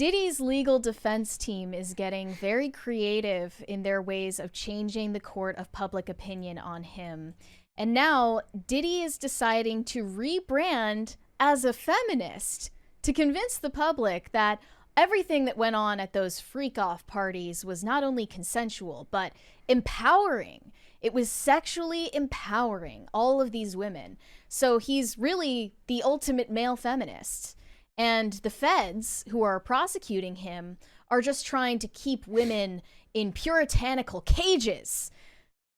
Diddy's legal defense team is getting very creative in their ways of changing the court of public opinion on him. And now Diddy is deciding to rebrand as a feminist to convince the public that everything that went on at those freak-off parties was not only consensual, but empowering. It was sexually empowering all of these women. So he's really the ultimate male feminist. And the feds who are prosecuting him are just trying to keep women in puritanical cages.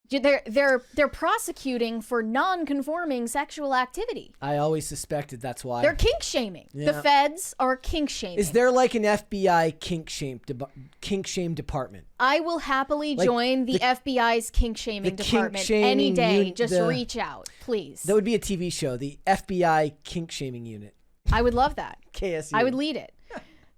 They're prosecuting for non-conforming sexual activity. I always suspected that's why. They're kink shaming. Yeah. The feds are kink shaming. Is there like an FBI kink shame department? I will happily join the FBI's kink shaming department any day. Just reach out, please. That would be a TV show, the FBI kink shaming unit. I would love that. KSU. I would lead it.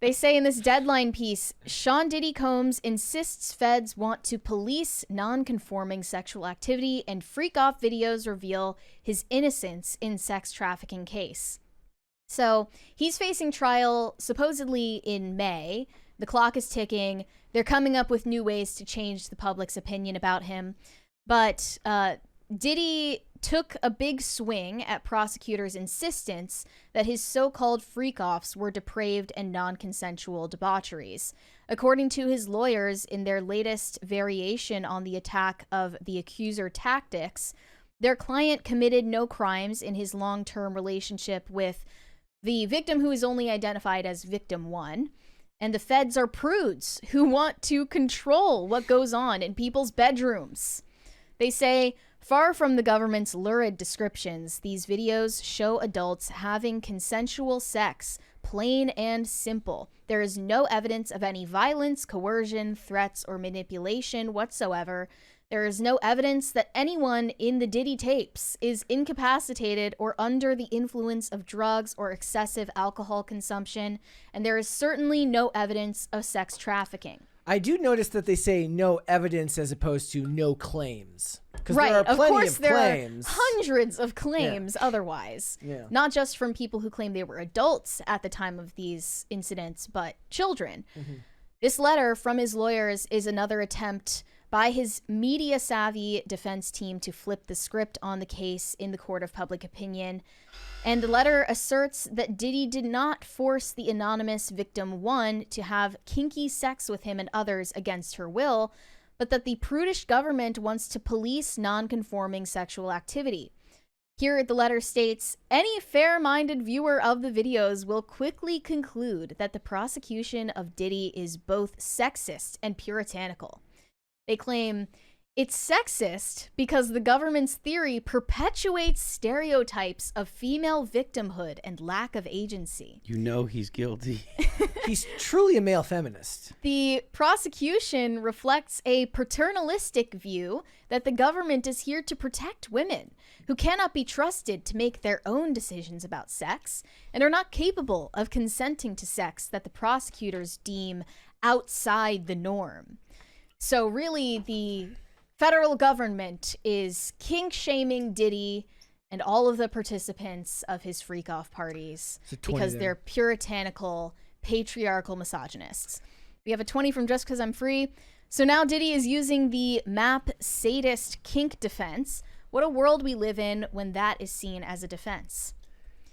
They say in this Deadline piece, Sean Diddy Combs insists feds want to police non-conforming sexual activity, and freak-off videos reveal his innocence in sex trafficking case. So he's facing trial supposedly in May. The clock is ticking. They're coming up with new ways to change the public's opinion about him. But Diddy took a big swing at prosecutors' insistence that his so-called freak-offs were depraved and non-consensual debaucheries. According to his lawyers, in their latest variation on the attack of the accuser tactics, their client committed no crimes in his long-term relationship with the victim, who is only identified as victim 1. And the feds are prudes who want to control what goes on in people's bedrooms. They say, far from the government's lurid descriptions, these videos show adults having consensual sex, plain and simple. There is no evidence of any violence, coercion, threats, or manipulation whatsoever. There is no evidence that anyone in the Diddy tapes is incapacitated or under the influence of drugs or excessive alcohol consumption, and there is certainly no evidence of sex trafficking. I do notice that they say no evidence as opposed to no claims. Right, there are of plenty course of there claims. are hundreds of claims otherwise. Yeah. Not just from people who claim they were adults at the time of these incidents, but children. Mm-hmm. This letter from his lawyers is another attempt by his media-savvy defense team to flip the script on the case in the court of public opinion. And the letter asserts that Diddy did not force the anonymous victim 1 to have kinky sex with him and others against her will, but that the prudish government wants to police non-conforming sexual activity. Here, the letter states, any fair-minded viewer of the videos will quickly conclude that the prosecution of Diddy is both sexist and puritanical. They claim it's sexist because the government's theory perpetuates stereotypes of female victimhood and lack of agency. You know he's guilty. He's truly a male feminist. The prosecution reflects a paternalistic view that the government is here to protect women who cannot be trusted to make their own decisions about sex and are not capable of consenting to sex that the prosecutors deem outside the norm. So really, the federal government is kink-shaming Diddy and all of the participants of his freak-off parties because they're puritanical, patriarchal misogynists. We have a 20 from Just Because I'm Free. So now Diddy is using the MAP sadist kink defense. What a world we live in when that is seen as a defense.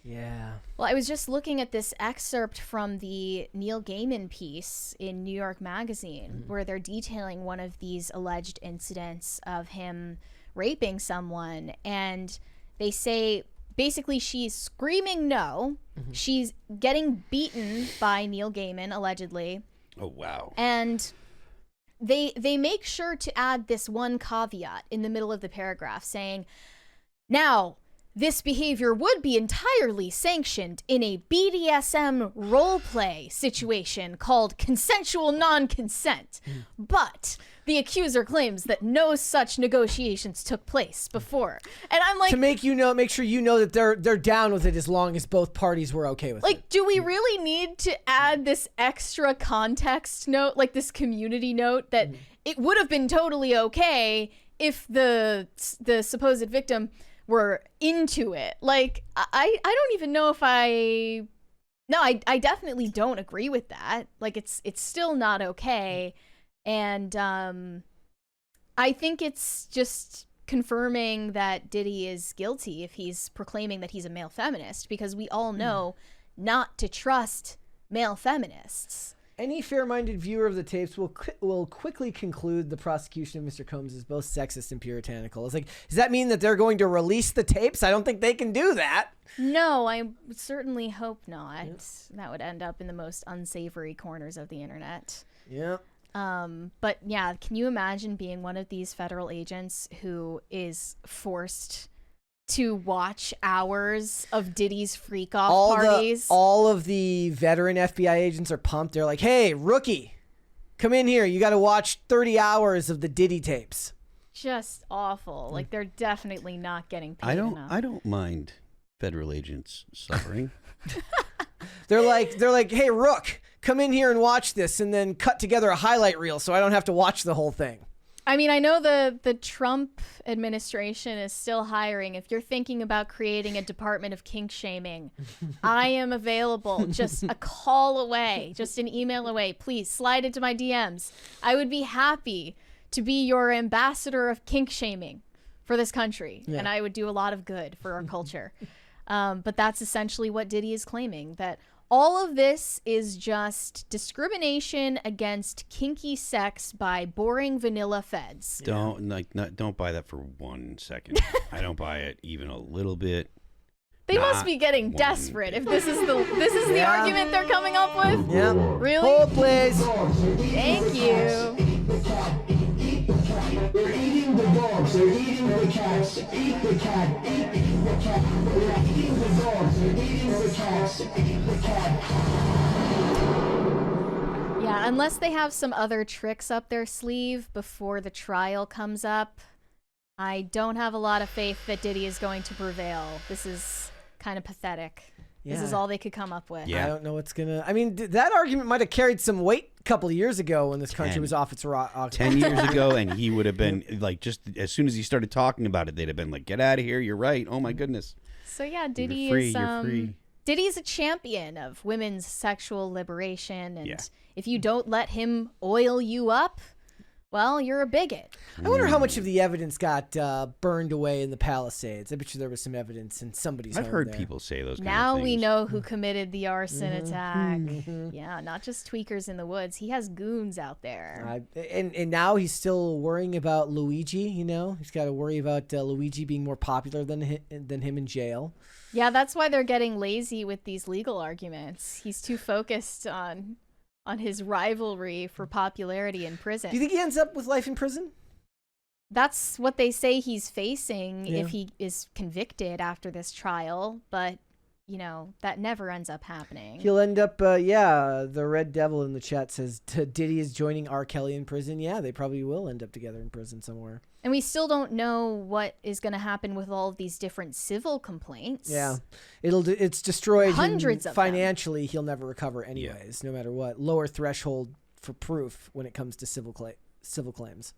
Yeah. Well, I was just looking at this excerpt from the Neil Gaiman piece in New York Magazine, where they're detailing one of these alleged incidents of him raping someone. And they say, basically, she's screaming no. She's getting beaten by Neil Gaiman, allegedly. Oh, wow. And they make sure to add this one caveat in the middle of the paragraph saying, now, this behavior would be entirely sanctioned in a BDSM roleplay situation called consensual non-consent. But the accuser claims that no such negotiations took place before. And I'm like, to make sure you know that they're down with it as long as both parties were okay with it. Like, do we really need to add this extra context note, like this community note that it would have been totally okay if the supposed victim were into it? Like, I don't even know if I No, I definitely don't agree with that. Like, it's still not okay. And I think it's just confirming that Diddy is guilty if he's proclaiming that he's a male feminist, because we all know not to trust male feminists. Any fair-minded viewer of the tapes will quickly conclude the prosecution of Mr. Combs is both sexist and puritanical. It's like, does that mean that they're going to release the tapes? I don't think they can do that. No, I certainly hope not. Yep. That would end up in the most unsavory corners of the internet. Yeah. But yeah, can you imagine being one of these federal agents who is forced to watch hours of Diddy's freak-off parties? All of the veteran FBI agents are pumped. They're like, hey, rookie, come in here. You got to watch 30 hours of the Diddy tapes. Just awful. Like, they're definitely not getting paid enough. I don't mind federal agents suffering. They're like, hey, Rook, come in here and watch this, and then cut together a highlight reel so I don't have to watch the whole thing. I mean, I know the Trump administration is still hiring. If you're thinking about creating a department of kink shaming, I am available. Just a call away, just an email away. Please slide into my DMs. I would be happy to be your ambassador of kink shaming for this country. Yeah. And I would do a lot of good for our culture. But that's essentially what Diddy is claiming, that all of this is just discrimination against kinky sex by boring vanilla feds. Don't buy that for 1 second. I don't buy it even a little bit. They must be getting desperate if this is the argument they're coming up with. Yeah. Really? Hold, please. Thank you. They're eating the dogs, they're eating the cats. Eat the cat, eat the cat. They're eating the dogs, they're eating the cats. Eat the cat. Yeah, unless they have some other tricks up their sleeve before the trial comes up, I don't have a lot of faith that Diddy is going to prevail. This is kind of pathetic. Yeah. This is all they could come up with. Yeah. I don't know what's gonna. I mean, that argument might have carried some weight a couple of years ago when this country was off its rock. 10 years ago, and he would have been like, just as soon as he started talking about it, they'd have been like, "Get out of here! You're right. Oh my goodness." So yeah, Diddy you're is free. Diddy's a champion of women's sexual liberation, and if you don't let him oil you up, well, you're a bigot. I wonder how much of the evidence got burned away in the Palisades. I bet you there was some evidence in somebody's home. I've heard there. people say those kind now of things. We know who committed the arson attack. Yeah, not just tweakers in the woods. He has goons out there. And now he's still worrying about Luigi, you know? He's got to worry about Luigi being more popular than him in jail. Yeah, that's why they're getting lazy with these legal arguments. He's too focused on his rivalry for popularity in prison. Do you think he ends up with life in prison? That's what they say he's facing if he is convicted after this trial, but you know, that never ends up happening. He'll end up, the Red Devil in the chat says Diddy is joining R. Kelly in prison. Yeah, they probably will end up together in prison somewhere. And we still don't know what is going to happen with all of these different civil complaints. Yeah, it's destroyed hundreds of financially. He'll never recover anyways, no matter what. Lower threshold for proof when it comes to civil claims.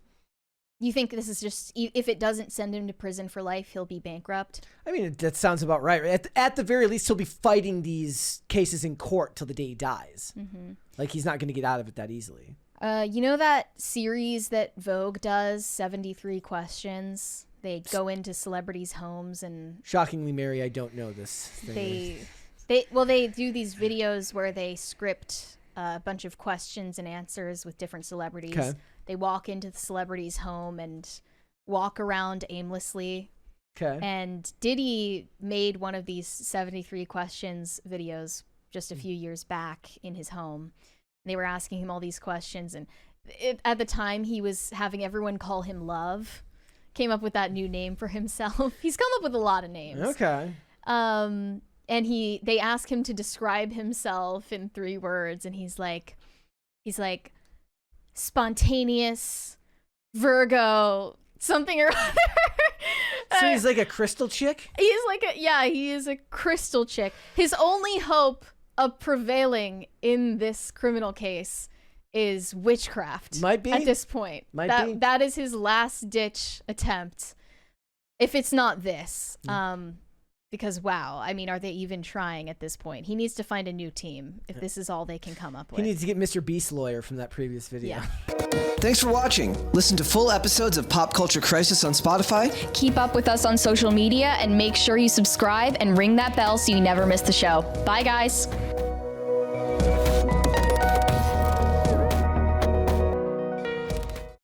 You think this is just, if it doesn't send him to prison for life, he'll be bankrupt? I mean, that sounds about right. At the very least, he'll be fighting these cases in court till the day he dies. Mm-hmm. Like, he's not going to get out of it that easily. You know that series that Vogue does, 73 Questions? They go into celebrities' homes and... Shockingly, Mary, I don't know this thing. They do these videos where they script a bunch of questions and answers with different celebrities. Okay. They walk into the celebrity's home and walk around aimlessly. Okay. And Diddy made one of these 73 questions videos just a few years back in his home. They were asking him all these questions, and at the time he was having everyone call him Love. Came up with that new name for himself. He's come up with a lot of names. Okay. And they ask him to describe himself in 3 words, and he's like spontaneous, Virgo, something or other. So he's like a crystal chick? He is a crystal chick. His only hope of prevailing in this criminal case is witchcraft. Might be. At this point. That is his last ditch attempt. If it's not this. Because, wow, I mean, are they even trying at this point? He needs to find a new team if this is all they can come up with. He needs to get Mr. Beast lawyer from that previous video. Yeah. Thanks for watching. Listen to full episodes of Pop Culture Crisis on Spotify. Keep up with us on social media and make sure you subscribe and ring that bell so you never miss the show. Bye, guys.